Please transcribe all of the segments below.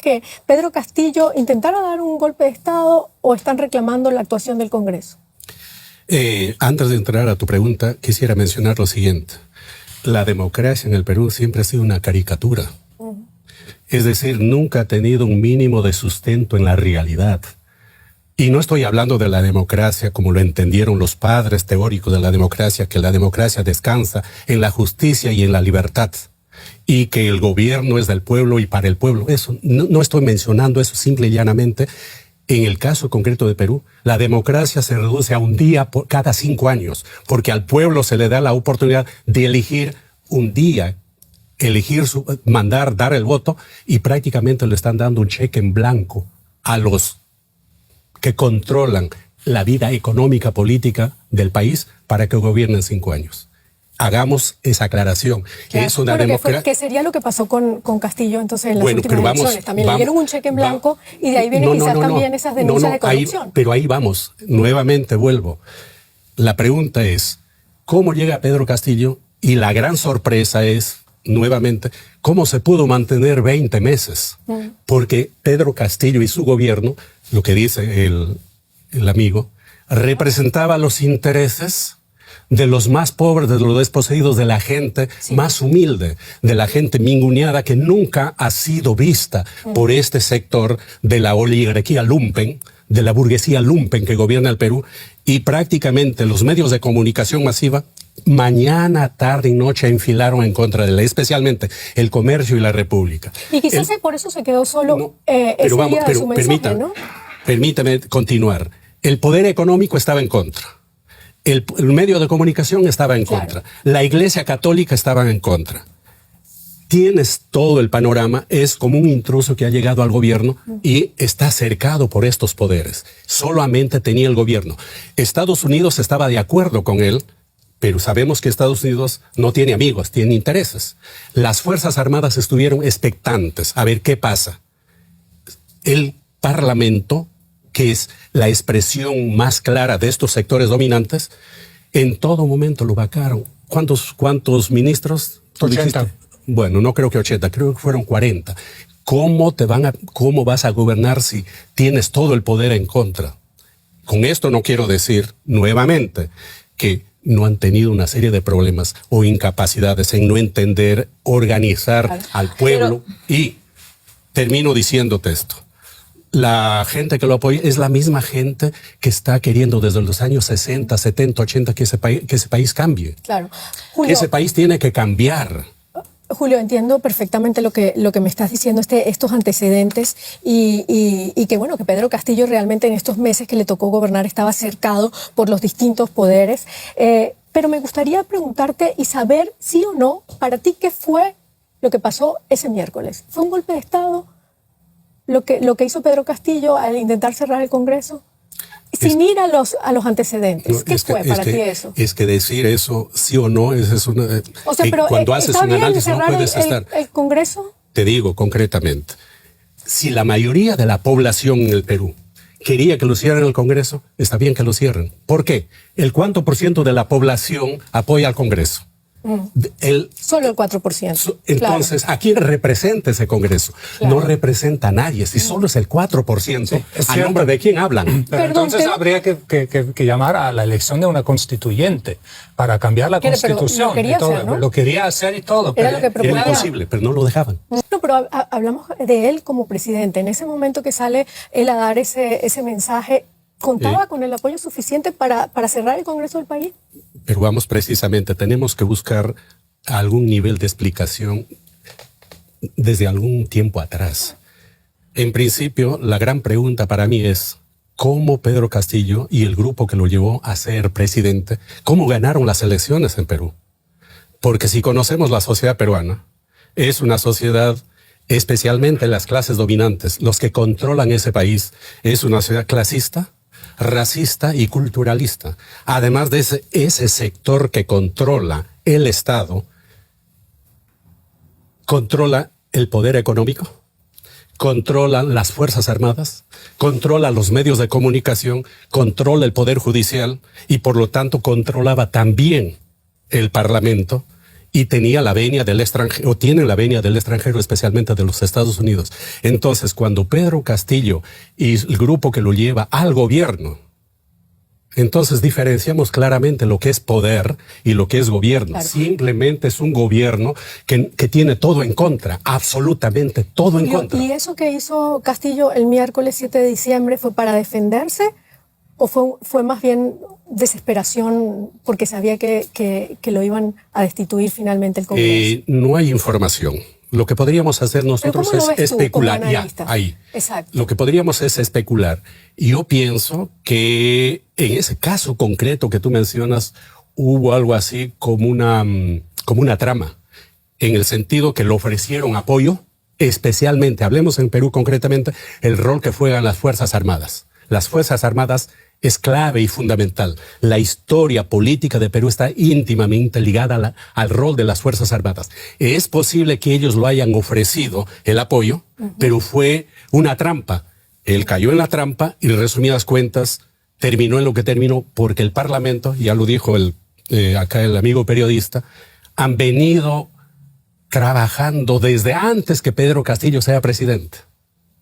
que Pedro Castillo intentara dar un golpe de Estado o están reclamando la actuación del Congreso? Antes de entrar a tu pregunta, quisiera mencionar lo siguiente. La democracia en el Perú siempre ha sido una caricatura. Es decir, nunca ha tenido un mínimo de sustento en la realidad. Y no estoy hablando de la democracia como lo entendieron los padres teóricos de la democracia, que la democracia descansa en la justicia y en la libertad, y que el gobierno es del pueblo y para el pueblo. Eso no estoy mencionando eso, simple y llanamente. En el caso concreto de Perú, la democracia se reduce a un día por cada 5 años, porque al pueblo se le da la oportunidad de elegir un día, dar el voto, y prácticamente le están dando un cheque en blanco a los que controlan la vida económica, política del país para que gobiernen 5 años. Hagamos esa aclaración. Claro, es una democracia. ¿Qué sería lo que pasó con Castillo entonces en las últimas elecciones? También le dieron un cheque en blanco y de ahí vienen también esas denuncias de corrupción. Pero ahí vamos, nuevamente vuelvo. La pregunta es, ¿cómo llega Pedro Castillo? Y la gran sorpresa es, nuevamente, ¿cómo se pudo mantener 20 meses? Porque Pedro Castillo y su gobierno, lo que dice el amigo, representaba los intereses de los más pobres, de los desposeídos, de la gente más humilde, de la gente minguneada que nunca ha sido vista por este sector de la oligarquía lumpen, de la burguesía lumpen que gobierna el Perú, y prácticamente los medios de comunicación masiva mañana, tarde y noche enfilaron en contra de él, especialmente el Comercio y la República. Y quizás por eso se quedó solo ese día de su mensaje, ¿no? Permítame continuar. El poder económico estaba en contra. El medio de comunicación estaba en contra. La Iglesia Católica estaba en contra. Tienes todo el panorama, es como un intruso que ha llegado al gobierno y está cercado por estos poderes. Solamente tenía el gobierno. Estados Unidos estaba de acuerdo con él, pero sabemos que Estados Unidos no tiene amigos, tiene intereses. Las Fuerzas Armadas estuvieron expectantes a ver qué pasa. El Parlamento, que es la expresión más clara de estos sectores dominantes, en todo momento lo vacaron. ¿Cuántos ministros? 80. Bueno, no creo que 80, creo que fueron 40. ¿Cómo vas a gobernar si tienes todo el poder en contra? Con esto no quiero decir nuevamente que no han tenido una serie de problemas o incapacidades en no entender, organizar al pueblo. Y termino diciéndote esto. La gente que lo apoya es la misma gente que está queriendo desde los años 60, 70, 80 que ese país cambie. Claro. Julio, ese país tiene que cambiar. Julio, entiendo perfectamente lo que me estás diciendo, estos antecedentes y que bueno, que Pedro Castillo realmente en estos meses que le tocó gobernar estaba cercado por los distintos poderes. Pero me gustaría preguntarte y saber sí o no, para ti, ¿qué fue lo que pasó ese miércoles? ¿Fue un golpe de Estado lo que hizo Pedro Castillo al intentar cerrar el Congreso? Si mira a los antecedentes, ¿qué fue para ti eso? Es que decir eso, sí o no, es una... O sea, pero cuando haces un análisis no puedes estar... ¿El Congreso? Te digo concretamente, si la mayoría de la población en el Perú quería que lo cierren el Congreso, está bien que lo cierren. ¿Por qué? ¿El cuánto por ciento de la población apoya al Congreso? Solo el 4%. Entonces, claro. ¿a quién representa ese Congreso? Claro. No representa a nadie, si solo es el 4%. Sí, ¿a nombre de quién hablan? Pero entonces habría que llamar a la elección de una constituyente para cambiar la Constitución. Lo quería hacer, ¿no? Lo quería hacer y todo. Era imposible, pero no lo dejaban. No, pero hablamos de él como presidente. En ese momento que sale él a dar ese mensaje, ¿contaba con el apoyo suficiente para cerrar el Congreso del país? Pero vamos, precisamente, tenemos que buscar algún nivel de explicación desde algún tiempo atrás. En principio, la gran pregunta para mí es cómo Pedro Castillo y el grupo que lo llevó a ser presidente, cómo ganaron las elecciones en Perú. Porque si conocemos la sociedad peruana, es una sociedad, especialmente las clases dominantes, los que controlan ese país, es una sociedad clasista, racista y culturalista. Además de ese sector que controla el Estado, controla el poder económico, controla las Fuerzas Armadas, controla los medios de comunicación, controla el poder judicial y por lo tanto controlaba también el Parlamento y tenía la venia del extranjero, o tiene la venia del extranjero, especialmente de los Estados Unidos. Entonces, cuando Pedro Castillo y el grupo que lo lleva al gobierno, entonces diferenciamos claramente lo que es poder y lo que es gobierno. Claro. Simplemente es un gobierno que tiene todo en contra, absolutamente todo en contra. ¿Y eso que hizo Castillo el miércoles 7 de diciembre fue para defenderse o fue más bien desesperación porque sabía que lo iban a destituir finalmente el Congreso? No hay información. Lo que podríamos hacer nosotros es especular. Exacto. Lo que podríamos es especular. Yo pienso que en ese caso concreto que tú mencionas hubo algo así como una trama, en el sentido que le ofrecieron apoyo, especialmente, hablemos en Perú concretamente, el rol que juegan las Fuerzas Armadas. Las Fuerzas Armadas es clave y fundamental. La historia política de Perú está íntimamente ligada al rol de las Fuerzas Armadas. Es posible que ellos lo hayan ofrecido el apoyo, pero fue una trampa. Él cayó en la trampa y, en resumidas cuentas, terminó en lo que terminó porque el Parlamento, ya lo dijo acá el amigo periodista, han venido trabajando desde antes que Pedro Castillo sea presidente.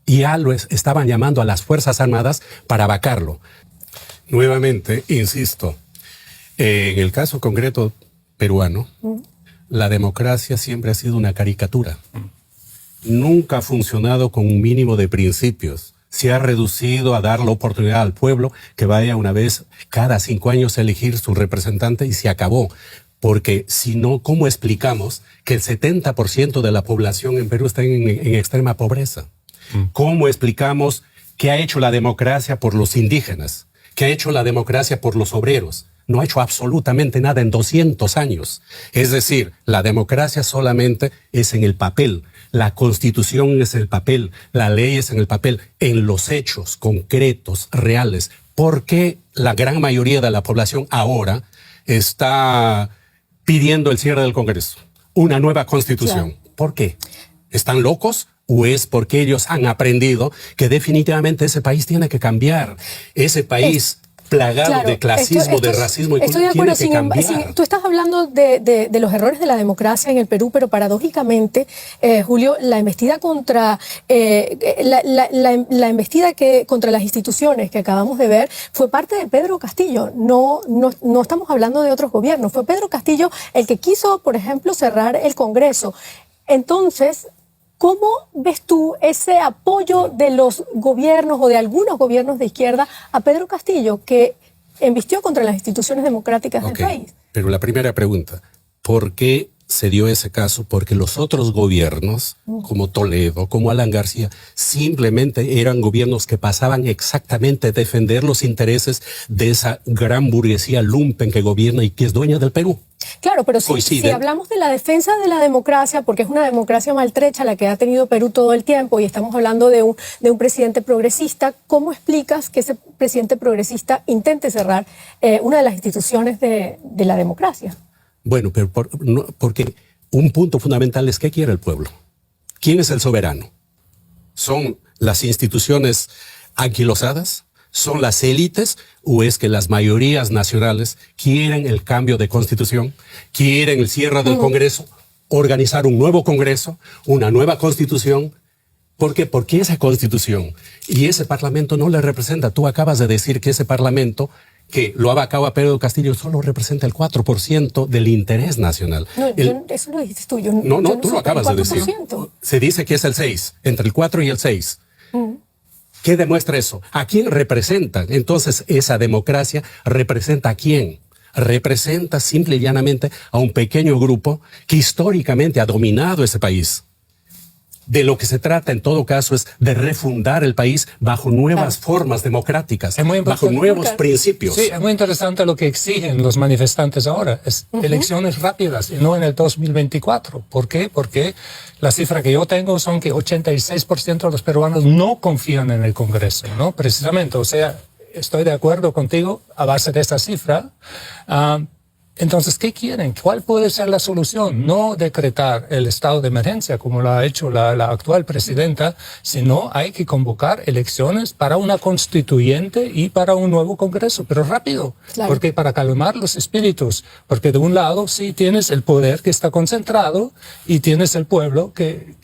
Y ya estaban llamando a las Fuerzas Armadas para vacarlo. Nuevamente, insisto, en el caso concreto peruano, la democracia siempre ha sido una caricatura. Nunca ha funcionado con un mínimo de principios. Se ha reducido a dar la oportunidad al pueblo que vaya una vez cada 5 años a elegir su representante y se acabó. Porque si no, ¿cómo explicamos que el 70% de la población en Perú está en extrema pobreza? ¿Cómo explicamos qué ha hecho la democracia por los indígenas? ¿Qué ha hecho la democracia por los obreros? No ha hecho absolutamente nada en 200 años. Es decir, la democracia solamente es en el papel. La Constitución es en el papel. La ley es en el papel. En los hechos concretos, reales. ¿Por qué la gran mayoría de la población ahora está pidiendo el cierre del Congreso? Una nueva Constitución. Claro. ¿Por qué? ¿Están locos? ¿O es porque ellos han aprendido que definitivamente ese país tiene que cambiar? Ese país plagado de clasismo, de racismo, estoy de acuerdo. Tú estás hablando de los errores de la democracia en el Perú, pero paradójicamente, Julio, la embestida contra la embestida contra las instituciones que acabamos de ver fue parte de Pedro Castillo. No estamos hablando de otros gobiernos. Fue Pedro Castillo el que quiso, por ejemplo, cerrar el Congreso. Entonces, ¿cómo ves tú ese apoyo de los gobiernos o de algunos gobiernos de izquierda a Pedro Castillo, que embistió contra las instituciones democráticas del país? Pero la primera pregunta, ¿por qué se dio ese caso? Porque los otros gobiernos, como Toledo, como Alan García, simplemente eran gobiernos que pasaban exactamente a defender los intereses de esa gran burguesía lumpen que gobierna y que es dueña del Perú. Claro, pero si hablamos de la defensa de la democracia, porque es una democracia maltrecha la que ha tenido Perú todo el tiempo y estamos hablando de un presidente progresista, ¿cómo explicas que ese presidente progresista intente cerrar una de las instituciones de la democracia? Bueno, pero porque un punto fundamental es ¿qué quiere el pueblo? ¿Quién es el soberano? ¿Son las instituciones anquilosadas? ¿Son las élites o es que las mayorías nacionales quieren el cambio de constitución, quieren el cierre del Congreso, organizar un nuevo Congreso, una nueva constitución? ¿Por qué? Porque esa constitución y ese parlamento no le representa. Tú acabas de decir que ese parlamento que lo ha vacado a Pedro Castillo solo representa el 4% del interés nacional. No, eso lo dijiste tú. No, tú lo acabas de decir. Se dice que es el 6, entre el 4 y el 6. ¿Qué demuestra eso? ¿A quién representa? Entonces, esa democracia representa a quién. Representa simple y llanamente a un pequeño grupo que históricamente ha dominado ese país. De lo que se trata, en todo caso, es de refundar el país bajo nuevas formas democráticas, bajo nuevos principios. Sí, es muy interesante lo que exigen los manifestantes ahora. Es elecciones rápidas y no en el 2024. ¿Por qué? Porque la cifra que yo tengo son que 86% de los peruanos no confían en el Congreso, ¿no? Precisamente, o sea, estoy de acuerdo contigo a base de esta cifra. Entonces, ¿qué quieren? ¿Cuál puede ser la solución? No decretar el estado de emergencia como lo ha hecho la actual presidenta, sino hay que convocar elecciones para una constituyente y para un nuevo Congreso, pero rápido, Claro. porque para calmar los espíritus, porque de un lado sí tienes el poder que está concentrado y tienes el pueblo que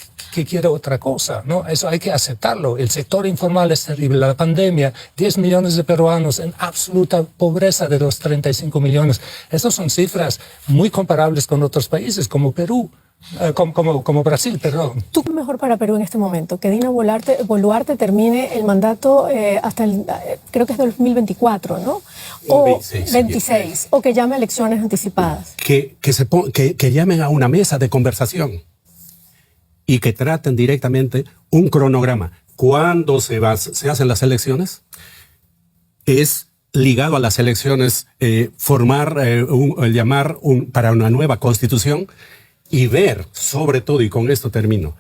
quiere otra cosa, ¿no? Eso hay que aceptarlo. El sector informal es terrible. La pandemia, 10 millones de peruanos en absoluta pobreza de los 35 millones. Esas son cifras muy comparables con otros países, como Perú, como Brasil, perdón. ¿Tú qué es mejor para Perú en este momento? Que Dina Boluarte termine el mandato hasta creo que es 2024, ¿no? O 26, 26, o que llame a elecciones anticipadas. Que llamen a una mesa de conversación y que traten directamente un cronograma. ¿Cuándo se hacen las elecciones? Es ligado a las elecciones llamar para una nueva constitución y ver, sobre todo, y con esto termino,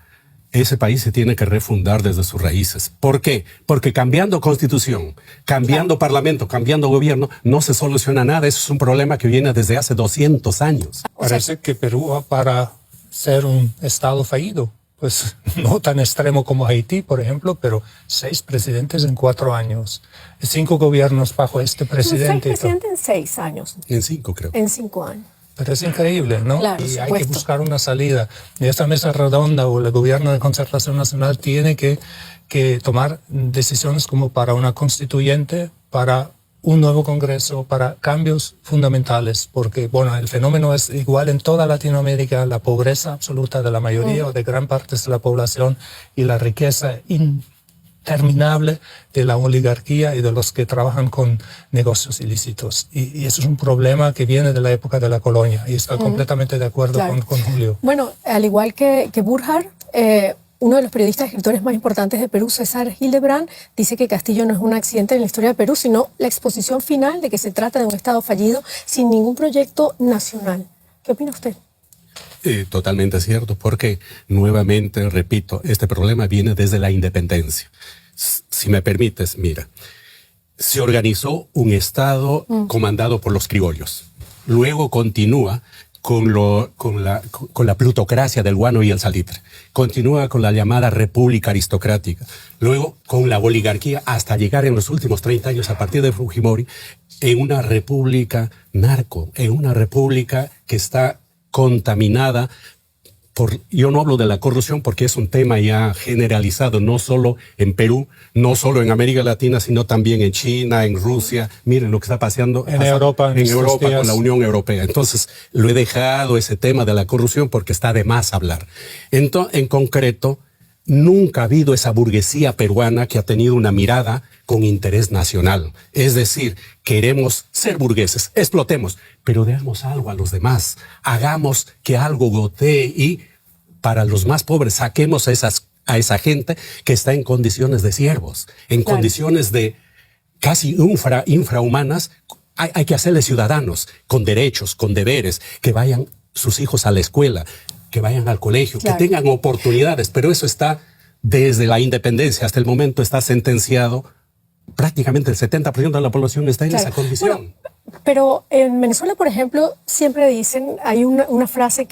ese país se tiene que refundar desde sus raíces. ¿Por qué? Porque cambiando constitución, cambiando parlamento, cambiando gobierno, no se soluciona nada. Eso es un problema que viene desde hace 200 años. Parece que Perú va para ser un estado fallido. Pues no tan extremo como Haití, por ejemplo, pero 6 presidentes en 4 años, 5 gobiernos bajo este presidente. 6 presidentes en 6 años. En 5, creo. En 5 años. Pero es increíble, ¿no? Claro, y hay que supuesto. buscar una salida. Y esta mesa redonda o el gobierno de concertación nacional tiene que tomar decisiones como para una constituyente, para un nuevo Congreso, para cambios fundamentales, porque bueno, el fenómeno es igual en toda Latinoamérica, la pobreza absoluta de la mayoría o de gran parte de la población y la riqueza interminable de la oligarquía y de los que trabajan con negocios ilícitos. Y eso es un problema que viene de la época de la colonia, y estoy completamente de acuerdo Claro. con Julio. Bueno, al igual que Burjar, uno de los periodistas y escritores más importantes de Perú, César Hildebrand, dice que Castillo no es un accidente en la historia de Perú, sino la exposición final de que se trata de un Estado fallido sin ningún proyecto nacional. ¿Qué opina usted? Totalmente cierto, porque nuevamente, repito, este problema viene desde la independencia. Si me permites, mira, se organizó un Estado comandado por los criollos. Luego continúa con la plutocracia del guano y el salitre. Continúa con la llamada república aristocrática. Luego con la oligarquía hasta llegar en los últimos 30 años, a partir de Fujimori, en una república narco, en una república que está contaminada yo no hablo de la corrupción porque es un tema ya generalizado, no solo en Perú, no solo en América Latina, sino también en China, en Rusia. Miren lo que está pasando en Europa con la Unión Europea. Entonces, lo he dejado ese tema de la corrupción porque está de más hablar. Entonces, en concreto, nunca ha habido esa burguesía peruana que ha tenido una mirada con interés nacional. Es decir, queremos ser burgueses, explotemos, pero demos algo a los demás. Hagamos que algo gotee y para los más pobres saquemos a esa gente que está en condiciones de siervos, en condiciones de casi infrahumanas. Hay que hacerles ciudadanos con derechos, con deberes, que vayan sus hijos a la escuela, que vayan al colegio, que tengan oportunidades, pero eso está desde la independencia hasta el momento está sentenciado. Prácticamente el 70% de la población está en esa condición. Bueno, pero en Venezuela, por ejemplo, siempre dicen, hay una frase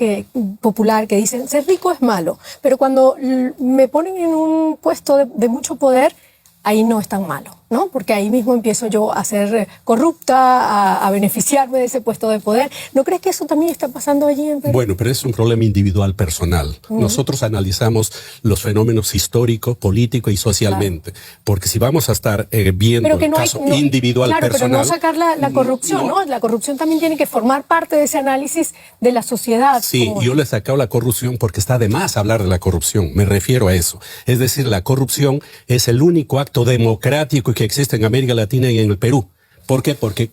popular que dicen, ser rico es malo, pero cuando me ponen en un puesto de mucho poder, ahí no es tan malo, ¿no? Porque ahí mismo empiezo yo a ser corrupta, a beneficiarme de ese puesto de poder. ¿No crees que eso también está pasando allí en Perú? Bueno, pero es un problema individual, personal. Nosotros analizamos los fenómenos históricos, políticos y socialmente. Porque si vamos a estar viendo el caso individual, personal... Claro, pero no sacar la corrupción, ¿no? La corrupción también tiene que formar parte de ese análisis de la sociedad. Sí, yo le he sacado la corrupción porque está de más hablar de la corrupción. Me refiero a eso. Es decir, la corrupción es el único acto democrático que existe en América Latina y en el Perú. ¿Por qué? Porque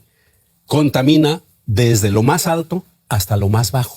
contamina desde lo más alto hasta lo más bajo.